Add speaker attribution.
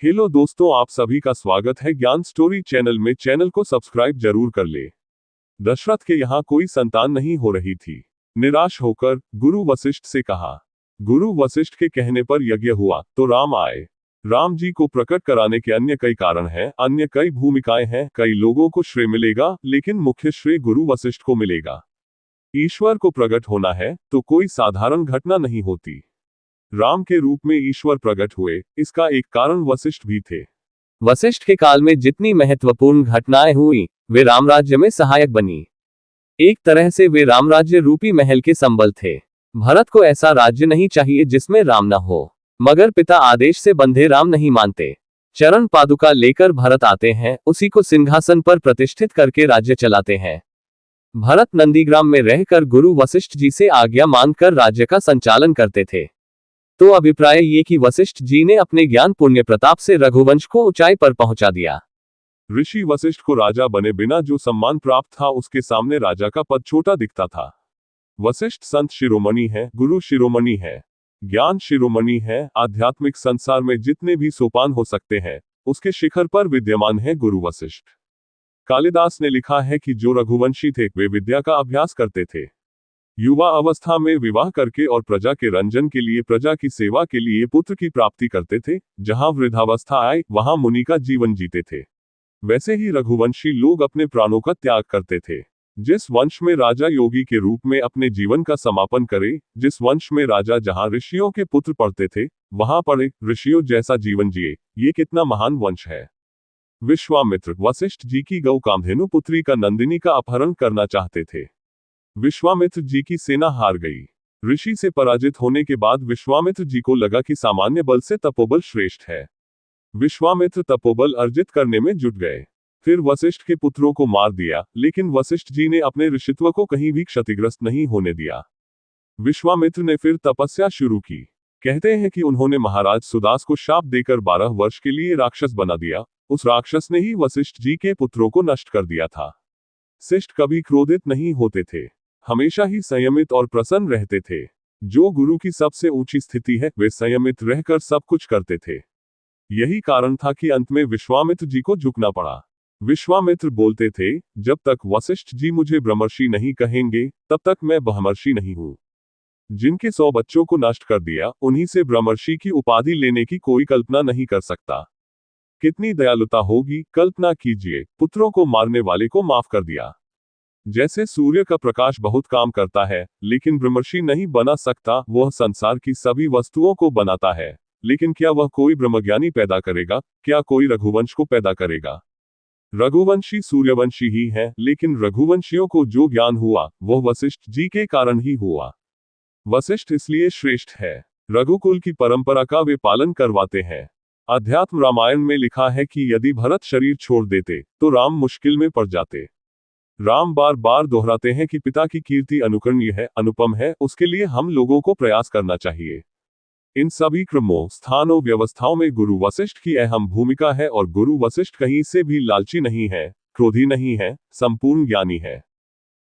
Speaker 1: Hello दोस्तों, आप सभी का स्वागत है ज्ञान स्टोरी चैनल में। चैनल को सब्सक्राइब जरूर कर ले। दशरथ के यहाँ कोई संतान नहीं हो रही थी। निराश होकर गुरु वशिष्ठ से कहा। गुरु वशिष्ठ के कहने पर यज्ञ हुआ तो राम आए। राम जी को प्रकट कराने के अन्य कई कारण हैं, अन्य कई भूमिकाएं हैं, कई लोगों को श्रेय मिलेगा, लेकिन मुख्य श्रेय गुरु वशिष्ठ को मिलेगा। ईश्वर को प्रकट होना है तो कोई साधारण घटना नहीं होती। राम के रूप में ईश्वर प्रकट हुए, इसका एक कारण वशिष्ठ भी थे।
Speaker 2: वशिष्ठ के काल में जितनी महत्वपूर्ण घटनाएं हुई, वे रामराज्य में सहायक बनी। एक तरह से वे रामराज्य रूपी महल के संबल थे। भरत को ऐसा राज्य नहीं चाहिए जिसमें राम न हो, मगर पिता आदेश से बंधे राम नहीं मानते। चरण पादुका लेकर भरत आते हैं, उसी को सिंहासन पर प्रतिष्ठित करके राज्य चलाते हैं। भरत नंदीग्राम में रहकर गुरु वशिष्ठ जी से आज्ञा मांगकर राज्य का संचालन करते थे। तो अभिप्राय ये कि वशिष्ठ जी ने अपने ज्ञान पुण्य प्रताप से रघुवंश को ऊंचाई पर पहुंचा दिया।
Speaker 1: ऋषि वशिष्ठ को राजा बने बिना जो सम्मान प्राप्त था, उसके सामने राजा का पद छोटा दिखता था। वशिष्ठ संत शिरोमणि है, गुरु शिरोमणि है, ज्ञान शिरोमणि है। आध्यात्मिक संसार में जितने भी सोपान हो सकते हैं, उसके शिखर पर विद्यमान है गुरु वशिष्ठ। कालिदास ने लिखा है कि जो रघुवंशी थे वे विद्या का अभ्यास करते थे। युवा अवस्था में विवाह करके और प्रजा के रंजन के लिए, प्रजा की सेवा के लिए पुत्र की प्राप्ति करते थे। जहां वृद्धावस्था आए वहां मुनि का जीवन जीते थे। वैसे ही रघुवंशी लोग अपने प्राणों का त्याग करते थे। जिस वंश में राजा योगी के रूप में अपने जीवन का समापन करे, जिस वंश में राजा जहां ऋषियों के पुत्र पढ़ते थे वहां पढ़े, ऋषियों जैसा जीवन जिए, ये कितना महान वंश है। विश्वामित्र वशिष्ठ जी की गौ कामधेनु पुत्री का नंदिनी का अपहरण करना चाहते थे। विश्वामित्र जी की सेना हार गई। ऋषि से पराजित होने के बाद विश्वामित्र जी को लगा कि सामान्य बल से तपोबल श्रेष्ठ है। विश्वामित्र तपोबल अर्जित करने में जुट गए। फिर वशिष्ठ के पुत्रों को मार दिया, लेकिन वशिष्ठ जी ने अपने ऋषित्व को कहीं भी क्षतिग्रस्त नहीं होने दिया। विश्वामित्र ने फिर तपस्या शुरू की। कहते हैं कि उन्होंने महाराज सुदास को शाप देकर 12 वर्ष के लिए राक्षस बना दिया। उस राक्षस ने ही वशिष्ठ जी के पुत्रों को नष्ट कर दिया था। शिष्ट कभी क्रोधित नहीं होते थे, हमेशा ही संयमित और प्रसन्न रहते थे। जो गुरु की सबसे ऊंची स्थिति है, वे संयमित रहकर सब कुछ करते थे। यही कारण था कि अंत में विश्वामित्र जी को झुकना पड़ा। विश्वामित्र बोलते थे, जब तक वशिष्ठ जी मुझे ब्रह्मर्षि नहीं कहेंगे, तब तक मैं ब्रह्मर्षि नहीं हूं। जिनके 100 बच्चों को नष्ट कर दिया, उन्हीं से ब्रह्मर्षि की उपाधि लेने की कोई कल्पना नहीं कर सकता। कितनी दयालुता होगी, कल्पना कीजिए। पुत्रों को मारने वाले को माफ कर दिया। जैसे सूर्य का प्रकाश बहुत काम करता है, लेकिन ब्रह्मर्षि नहीं बना सकता। वह संसार की सभी वस्तुओं को बनाता है, लेकिन क्या वह कोई ब्रह्मज्ञानी पैदा करेगा? क्या कोई रघुवंश को पैदा करेगा? रघुवंशी सूर्यवंशी ही है, लेकिन रघुवंशियों को जो ज्ञान हुआ, वह वशिष्ठ जी के कारण ही हुआ। वशिष्ठ इसलिए श्रेष्ठ है, रघुकुल की परंपरा का वे पालन करवाते हैं। अध्यात्म रामायण में लिखा है कि यदि भरत शरीर छोड़ देते तो राम मुश्किल में पड़ जाते। राम बार बार दोहराते हैं कि पिता की कीर्ति अनुकरणीय है, अनुपम है, उसके लिए हम लोगों को प्रयास करना चाहिए। इन सभी क्रमों, स्थानों, व्यवस्थाओं में गुरु वशिष्ठ की अहम भूमिका है और गुरु वशिष्ठ कहीं से भी लालची नहीं है, क्रोधी नहीं है, संपूर्ण ज्ञानी है।